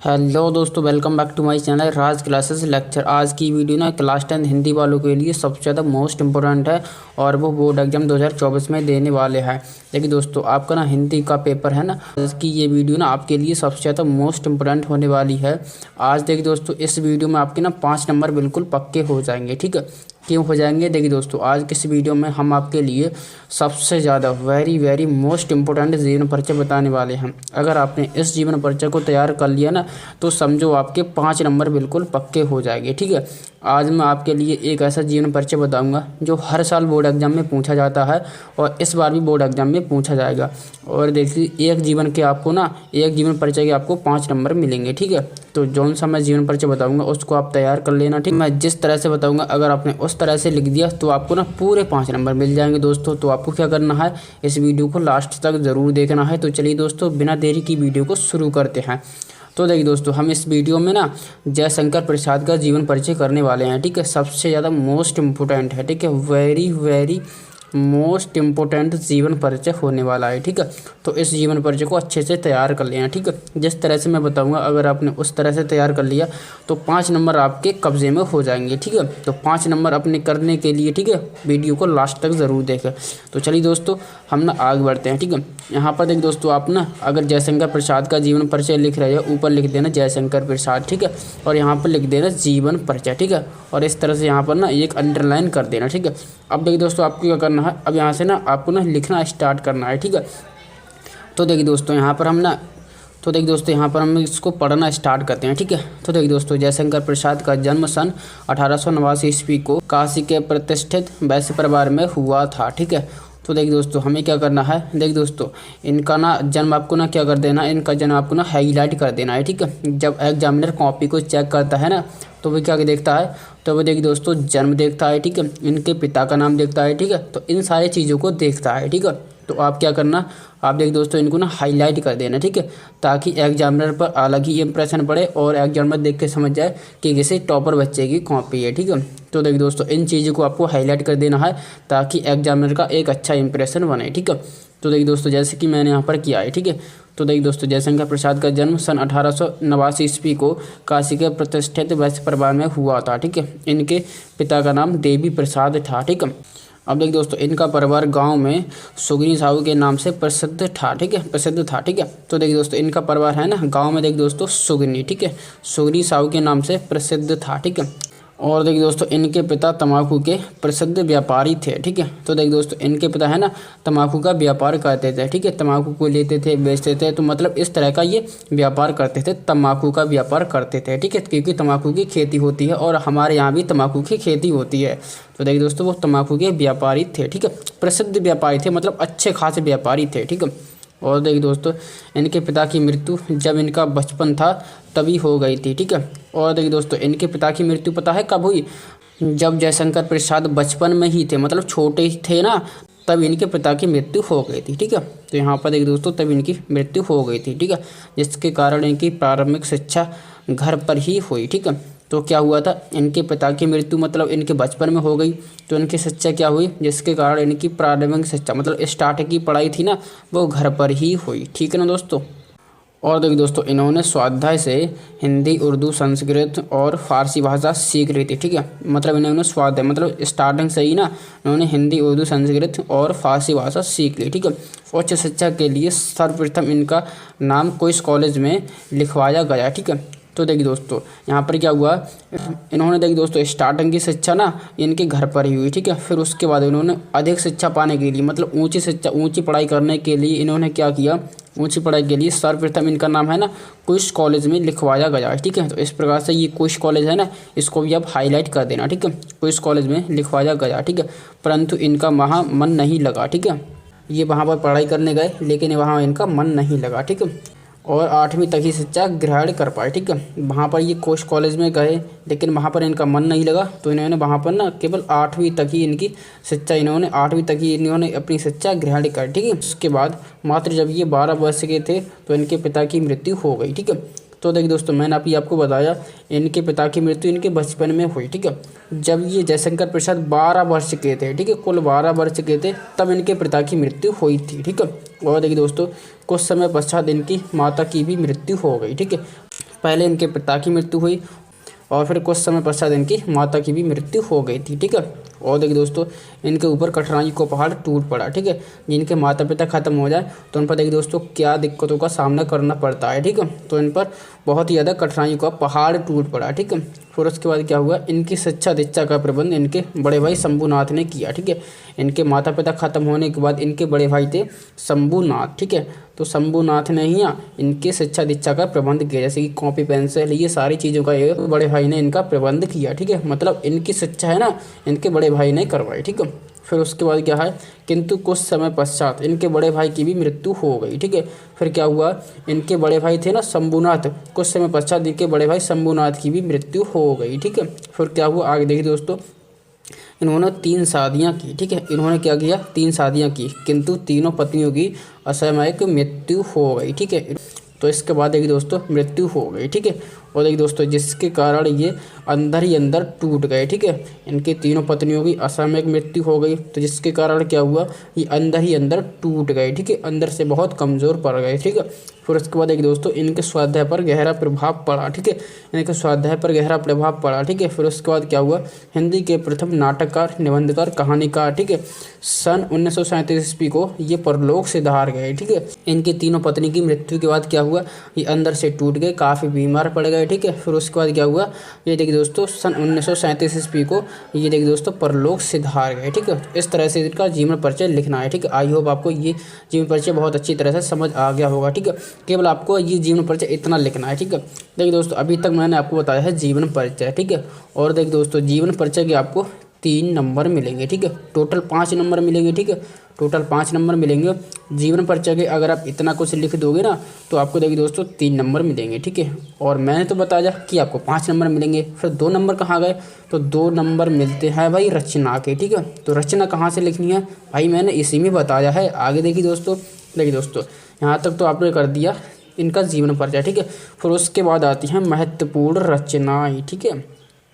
Hello दोस्तों, welcome back to my channel Raj classes lecture. आज की वीडियो ना क्लास 10 हिंदी वालों के लिए सबसे ज़्यादा मोस्ट इम्पोर्टेंट है और वो बोर्ड एग्जाम 2024 में देने वाले हैं। देखिए दोस्तों, आपका ना हिंदी का पेपर है ना, इसकी ये वीडियो ना आपके लिए सबसे ज़्यादा मोस्ट इम्पोर्टेंट होने वाली है। आज देखिए दोस्तों, इस वीडियो में आपके ना 5 नंबर बिल्कुल पक्के हो जाएंगे। ठीक है, क्यों हो जाएंगे? देखिए दोस्तों, आज की इस वीडियो में हम आपके लिए सबसे ज़्यादा वेरी मोस्ट इम्पोर्टेंट जीवन परिचय बताने वाले हैं। अगर आपने इस जीवन परिचय को तैयार कर लिया ना, तो समझो आपके 5 नंबर बिल्कुल पक्के हो जाएंगे। ठीक है, आज मैं आपके लिए एक ऐसा जीवन परिचय बताऊंगा जो हर साल बोर्ड एग्जाम में पूछा जाता है और इस बार भी बोर्ड एग्जाम में पूछा जाएगा। और देखिए, एक जीवन परिचय के आपको 5 नंबर मिलेंगे। ठीक है, तो जौन सा मैं जीवन परिचय बताऊंगा उसको आप तैयार कर लेना। ठीक, मैं जिस तरह से बताऊंगा अगर आपने उस तरह से लिख दिया तो आपको ना पूरे 5 नंबर मिल जाएंगे दोस्तों। तो आपको क्या करना है, इस वीडियो को लास्ट तक ज़रूर देखना है। तो चलिए दोस्तों, बिना देरी की वीडियो को शुरू करते हैं। तो देखिए दोस्तों, हम इस वीडियो में ना जयशंकर प्रसाद का जीवन परिचय करने वाले हैं। ठीक है, सबसे ज़्यादा मोस्ट इम्पोर्टेंट है। ठीक है, वेरी मोस्ट इम्पोर्टेंट जीवन परिचय होने वाला है। ठीक है, तो इस जीवन परिचय को अच्छे से तैयार कर लेना। ठीक है, जिस तरह से मैं बताऊंगा अगर आपने उस तरह से तैयार कर लिया तो 5 नंबर आपके कब्जे में हो जाएंगे। ठीक है, तो 5 नंबर अपने करने के लिए ठीक है वीडियो को लास्ट तक ज़रूर देखें। तो चलिए दोस्तों, हम ना आगे बढ़ते हैं। ठीक है, यहाँ पर देखिए दोस्तों, आप ना अगर जयशंकर प्रसाद का जीवन परिचय लिख रहे हो, ऊपर लिख देना जयशंकर प्रसाद। ठीक है, और यहाँ पर लिख देना जीवन परिचय। ठीक है, और इस तरह से यहाँ पर ना एक अंडरलाइन कर देना। ठीक है, अब देखिए दोस्तों, आपको क्या करना है, अब यहाँ से ना आपको ना लिखना स्टार्ट करना है। ठीक है, तो देखिए दोस्तों, यहाँ पर हम इसको पढ़ना स्टार्ट करते हैं। ठीक है, तो देखिए दोस्तों, जयशंकर प्रसाद का जन्म सन 1889 ईस्वी को काशी के प्रतिष्ठित वैश्य परिवार में हुआ था। ठीक है, तो देखिए दोस्तों, हमें क्या करना है, देखिए दोस्तों, इनका ना जन्म आपको ना क्या कर देना है, इनका जन्म आपको ना हाईलाइट कर देना है। ठीक है, जब एग्जामिनर कॉपी को चेक करता है ना, तो वो क्या देखता है, तो वो देखिए दोस्तों जन्म देखता है। ठीक है, इनके पिता का नाम देखता है। ठीक है, तो इन सारी चीज़ों को देखता है। ठीक है, तो आप क्या करना, आप देखिए दोस्तों, इनको ना हाईलाइट कर देना। ठीक है, ताकि एग्जामिनर पर अलग ही इंप्रेशन पड़े और एग्जामिनर देख के समझ जाए कि किसी टॉपर बच्चे की कॉपी है। ठीक है, तो देखिए दोस्तों, इन चीज़ों को आपको हाईलाइट कर देना है ताकि एग्जामिनर का एक अच्छा इंप्रेशन बने। ठीक है, तो देखिए दोस्तों, जैसे कि मैंने यहाँ पर किया है। ठीक है, तो देखिए दोस्तों, जयशंकर प्रसाद का जन्म सन 1889 ईस्वी को काशी के प्रतिष्ठित वैश्य परिवार में हुआ था। ठीक है, इनके पिता का नाम देवी प्रसाद था। ठीक है, अब देखिए दोस्तों, इनका परिवार गांव में सुगनी साहू के नाम से प्रसिद्ध था। ठीक है, ठीक है, तो देखिए दोस्तों, इनका परिवार है ना गांव में देखिए दोस्तों सुगनी, ठीक है, सुगनी साहू के नाम से प्रसिद्ध था। ठीक है, और देखिए दोस्तों, इनके पिता तंबाकू के प्रसिद्ध व्यापारी थे। ठीक है, तो देखिए दोस्तों, इनके पिता है ना तंबाकू का व्यापार करते थे। ठीक है, तंबाकू को लेते थे, बेचते थे, तो मतलब इस तरह का ये व्यापार करते थे, तंबाकू का व्यापार करते थे। ठीक है, क्योंकि तंबाकू की खेती होती है और हमारे यहाँ भी तंबाकू की खेती होती है। तो देखिए दोस्तों, वो तंबाकू के व्यापारी थे। ठीक है, प्रसिद्ध व्यापारी थे, मतलब अच्छे खासे व्यापारी थे। ठीक है, और देखिए दोस्तों, इनके पिता की मृत्यु जब इनका बचपन था तभी हो गई थी। ठीक है, और देखिए दोस्तों, इनके पिता की मृत्यु पता है कब हुई, जब जयशंकर प्रसाद बचपन में ही थे, मतलब छोटे ही थे ना, तब इनके पिता की मृत्यु हो गई थी। ठीक है, तो यहाँ पर देखिए दोस्तों, तब इनकी मृत्यु हो गई थी। ठीक है, जिसके कारण इनकी प्रारंभिक शिक्षा घर पर ही हुई। ठीक है, तो क्या हुआ था, इनके पिता की मृत्यु मतलब इनके बचपन में हो गई, तो इनकी शिक्षा क्या हुई, जिसके कारण इनकी प्रारंभिक शिक्षा मतलब स्टार्ट की पढ़ाई थी ना, वो घर पर ही हुई। ठीक है ना दोस्तों। और देखिए दोस्तों, इन्होंने स्वाध्याय से हिंदी, उर्दू, संस्कृत और फारसी भाषा सीख ली थी। ठीक है, मतलब इन्होंने स्वाध्याय मतलब स्टार्टिंग से ही ना इन्होंने हिंदी, उर्दू, संस्कृत और फारसी भाषा सीख ली। ठीक है, उच्च शिक्षा के लिए सर्वप्रथम इनका नाम क्वींस कॉलेज में लिखवाया गया। ठीक है, तो देखिए दोस्तों, यहाँ पर क्या हुआ, इन्होंने देखिए दोस्तों स्टार्टिंग की शिक्षा ना इनके घर पर ही हुई। ठीक है, फिर उसके बाद इन्होंने अधिक शिक्षा पाने के लिए मतलब ऊंची शिक्षा, ऊंची पढ़ाई करने के लिए इन्होंने क्या किया, ऊंची पढ़ाई के लिए सर्वप्रथम इनका नाम है ना क्वींस कॉलेज में लिखवाया गया। ठीक है, तो इस प्रकार से ये क्वींस कॉलेज है ना, इसको भी आप हाईलाइट कर देना। ठीक है, क्वींस कॉलेज में लिखवाया गया। ठीक है, परंतु इनका वहाँ मन नहीं लगा। ठीक है, ये वहाँ पर पढ़ाई करने गए लेकिन वहाँ इनका मन नहीं लगा। ठीक है, और 8वीं तक ही शिक्षा ग्रहण कर पाए। ठीक है, वहाँ पर ये क्वींस कॉलेज में गए लेकिन वहाँ पर इनका मन नहीं लगा, तो इन्होंने वहाँ पर ना केवल 8वीं तक ही इनकी शिक्षा, इन्होंने 8वीं तक ही इन्होंने अपनी शिक्षा ग्रहण कर। ठीक है, उसके बाद मात्र जब ये 12 वर्ष के थे तो इनके पिता की मृत्यु हो गई। ठीक है, तो देखिए दोस्तों, मैंने अभी आपको बताया इनके पिता की मृत्यु इनके बचपन में हुई। ठीक है, जब ये जयशंकर प्रसाद 12 वर्ष के थे। ठीक है, कुल 12 वर्ष के थे तब इनके पिता की मृत्यु हुई थी। ठीक है, और देखिए दोस्तों, कुछ समय पश्चात इनकी माता की भी मृत्यु हो गई। ठीक है, पहले इनके पिता की मृत्यु हुई और फिर कुछ समय पश्चात इनकी माता की भी मृत्यु हो गई थी। ठीक है, और देखिए दोस्तों इनके ऊपर कठिनाई को पहाड़ टूट पड़ा। ठीक है, जिनके माता पिता खत्म हो जाए तो उन पर देखिए दोस्तों क्या दिक्कतों का सामना करना पड़ता है। ठीक है, तो इन पर बहुत ही ज़्यादा कठिनाई का पहाड़ टूट पड़ा। ठीक है, फिर उसके बाद क्या हुआ, इनकी शिक्षा दीक्षा का प्रबंध इनके बड़े भाई शंभुनाथ ने किया। ठीक है, इनके माता पिता खत्म होने के बाद इनके बड़े भाई थे शंभुनाथ। ठीक है, तो शंभुनाथ ने ही इनके शिक्षा दीक्षा का प्रबंध किया, जैसे कि कॉपी पेंसिल ये सारी चीज़ों का ये बड़े भाई ने इनका प्रबंध किया। ठीक है, मतलब इनकी शिक्षा है ना इनके बड़े भाई ने करवाई। ठीक है, फिर उसके बाद क्या है, किंतु कुछ समय पश्चात इनके बड़े भाई की भी मृत्यु हो गई। ठीक है, फिर क्या हुआ, इनके बड़े भाई थे ना शंभुनाथ, कुछ समय पश्चात इनके बड़े भाई शंभुनाथ की भी मृत्यु हो गई। ठीक है, फिर क्या हुआ आगे देखिए दोस्तों, इन्होंने 3 शादियां की। ठीक है, इन्होंने क्या किया, 3 शादियां की, किंतु तीनों पत्नियों की असामयिक मृत्यु हो गई। ठीक है, तो इसके बाद देखिए दोस्तों मृत्यु हो गई। ठीक है, और देखिए दोस्तों जिसके कारण ये अंदर ही अंदर टूट गए। ठीक है, इनकी तीनों पत्नियों की असामयिक मृत्यु हो गई, तो जिसके कारण क्या हुआ, ये अंदर ही अंदर टूट गए। ठीक है, अंदर से बहुत कमज़ोर पड़ गए। ठीक है, फिर उसके बाद देखिए दोस्तों इनके स्वाध्याय पर गहरा प्रभाव पड़ा। ठीक है, इनके स्वाध्याय पर गहरा प्रभाव पड़ा। ठीक है, फिर उसके बाद क्या हुआ, हिंदी के प्रथम नाटककार, निबंधकार, कहानीकार। ठीक है, सन 1937 ईस्वी को ये परलोक से धार गए। ठीक है, इनकी तीनों पत्नी की मृत्यु के बाद क्या हुआ, ये अंदर से टूट गए, काफ़ी बीमार पड़ गए। ठीक है, फिर उसके बाद क्या हुआ, ये देखिए दोस्तों सन 1937 ईस्वी को ये देखिए दोस्तों परलोक से धार गए। ठीक है, इस तरह से इनका जीवन परिचय लिखना है। ठीक है, आई होप आपको ये जीवन परिचय बहुत अच्छी तरह से समझ आ गया होगा। ठीक है, केवल आपको ये जीवन परिचय इतना लिखना है। ठीक है, देखिए दोस्तों अभी तक मैंने आपको बताया है जीवन परिचय। ठीक है, और देखिए दोस्तों जीवन परिचय के आपको 3 नंबर मिलेंगे। ठीक है, टोटल 5 नंबर मिलेंगे। ठीक है, टोटल 5 नंबर मिलेंगे जीवन परिचय के। अगर आप इतना कुछ लिख दोगे ना तो आपको देखिए दोस्तों 3 नंबर मिलेंगे। ठीक है, और मैंने तो बताया कि आपको 5 नंबर मिलेंगे, फिर 2 नंबर कहाँ गए, तो 2 नंबर मिलते हैं भाई रचना के। ठीक है, तो रचना कहाँ से लिखनी है भाई, मैंने इसी में बताया है। आगे देखिए दोस्तों, देखिए दोस्तों यहाँ तक तो आपने कर दिया इनका जीवन परिचय। ठीक है, फिर उसके बाद आती हैं महत्वपूर्ण रचनाएं। ठीक है,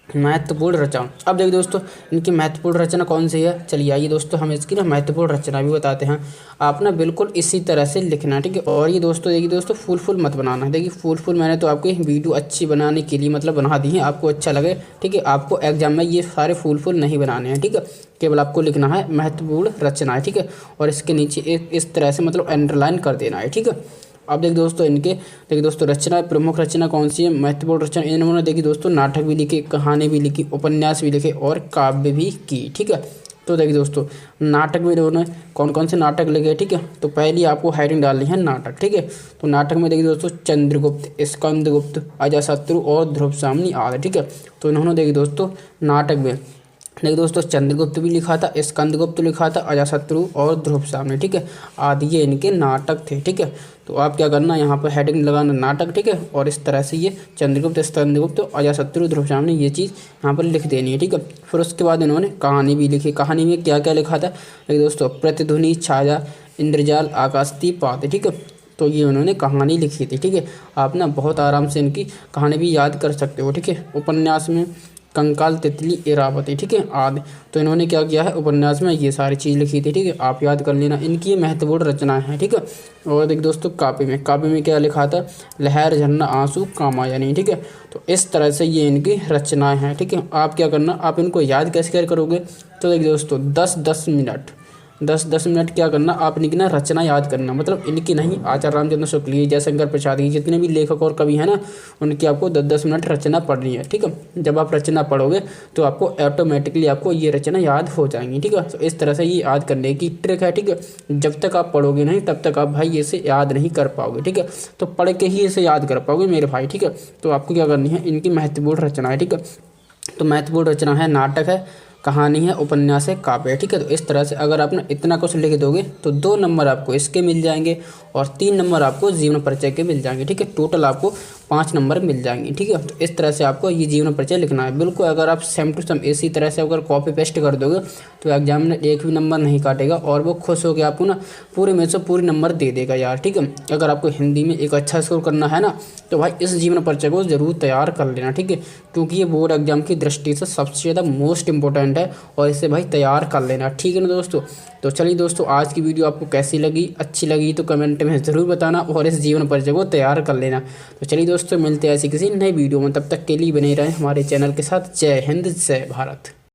महत्वपूर्ण रचना। अब देखिए दोस्तों इनकी महत्वपूर्ण रचना कौन सी है, चलिए आइए दोस्तों हम इसकी ना महत्वपूर्ण रचना भी बताते हैं। आप ना बिल्कुल इसी तरह से लिखना। ठीक है, और ये दोस्तों देखिए दोस्तों फुल मत बनाना। देखिए फुल मैंने तो आपको वीडियो अच्छी बनाने के लिए मतलब बना दी है, आपको अच्छा लगे। ठीक है, आपको एग्जाम में ये सारे फुल नहीं बनाने हैं। ठीक है, केवल आपको लिखना है महत्वपूर्ण रचना है। ठीक है, और इसके नीचे एक इस तरह से मतलब अंडरलाइन कर देना है। ठीक है, अब देखिए दोस्तों इनके देखिए दोस्तों रचना, प्रमुख रचना कौन सी है, महत्वपूर्ण रचना। इन्होंने देखिए दोस्तों नाटक भी लिखे, कहानी भी लिखी, उपन्यास भी लिखे और काव्य भी की। ठीक है, तो देखिए दोस्तों नाटक में इन्होंने कौन कौन से नाटक लिखे। ठीक है, तो पहली आपको हेडिंग डालनी है नाटक। ठीक है, तो नाटक में देखिए दोस्तों चंद्रगुप्त, स्कंदगुप्त, अजातशत्रु और ध्रुवसामनी आदि। ठीक है, तो इन्होंने देखिए दोस्तों नाटक में देखिए दोस्तों चंद्रगुप्त भी लिखा था, स्कंदगुप्त लिखा था, अजातशत्रु और ध्रुवसामनी। ठीक है, आदि ये इनके नाटक थे। ठीक है, तो आप क्या करना यहाँ पर हेडिंग लगाना नाटक। ठीक है, और इस तरह से ये चंद्रगुप्त, स्कंदगुप्त, अजातशत्रु, ध्रुवसामनी ये चीज़ यहाँ पर लिख देनी है। ठीक है, फिर उसके बाद इन्होंने कहानी भी लिखी। कहानी में क्या क्या लिखा था देखिए दोस्तों, प्रतिध्वनि, छाया, इंद्रजाल, आकाशदीप आदि। ठीक है, तो ये उन्होंने कहानी लिखी थी। ठीक है, आप ना बहुत आराम से इनकी कहानी भी याद कर सकते हो। ठीक है, उपन्यास में कंकाल, तितली, इरावती। ठीक है, आदि। तो इन्होंने क्या किया है, उपन्यास में ये सारी चीज़ लिखी थी। ठीक है, आप याद कर लेना, इनकी ये महत्वपूर्ण रचनाएं हैं। ठीक है, और देखिए दोस्तों काव्य में क्या लिखा था, लहर, झरना, आंसू, कामायनी। ठीक है, तो इस तरह से ये इनकी रचनाएं हैं। ठीक है, आप क्या करना, आप इनको याद कैसे करोगे, तो देखिए दोस्तों 10-10 मिनट 10-10 मिनट क्या करना, आप इनकी ना रचना याद करना। मतलब इनकी नहीं, आचार्य रामचंद्र शुक्ल, जयशंकर प्रसाद की, जितने भी लेखक और कवि हैं ना उनकी आपको 10-10 मिनट रचना पढ़नी है। ठीक है, जब आप रचना पढ़ोगे तो आपको ऑटोमेटिकली आपको ये रचना याद हो जाएंगी। ठीक है, तो इस तरह से ये याद करने की ट्रिक है। ठीक है, जब तक आप पढ़ोगे नहीं तब तक आप भाई इसे याद नहीं कर पाओगे। ठीक है, तो पढ़ के ही इसे याद कर पाओगे मेरे भाई। ठीक है, तो आपको क्या करनी है, इनकी महत्वपूर्ण रचना है। ठीक है, तो महत्वपूर्ण रचना है, नाटक है, कहानी है, उपन्यास है, काव्य है। ठीक है, तो इस तरह से अगर आप ना इतना कुछ लिख दोगे तो 2 नंबर आपको इसके मिल जाएंगे और 3 नंबर आपको जीवन परिचय के मिल जाएंगे। ठीक है, टोटल आपको 5 नंबर मिल जाएंगे। ठीक है, तो इस तरह से आपको ये जीवन परिचय लिखना है। बिल्कुल अगर आप सेम टू सेम इसी तरह से अगर कॉपी पेस्ट कर दोगे तो एग्जाम में एक भी नंबर नहीं काटेगा और वो खुश होकर आपको ना पूरे में से पूरी नंबर दे देगा यार। ठीक है, अगर आपको हिंदी में एक अच्छा स्कोर करना है ना तो भाई इस जीवन परिचय को ज़रूर तैयार कर लेना। ठीक है, क्योंकि ये बोर्ड एग्जाम की दृष्टि से सबसे ज़्यादा मोस्ट इंपॉर्टेंट है और इसे भाई तैयार कर लेना। ठीक है ना दोस्तों, तो चलिए दोस्तों आज की वीडियो आपको कैसी लगी, अच्छी लगी तो कमेंट में ज़रूर बताना और इस जीवन परिचय को तैयार कर लेना। तो चलिए दोस्तों मिलते हैं ऐसी किसी नई वीडियो में, तब तक के लिए बने रहें हमारे चैनल के साथ। जय हिंद, जय भारत।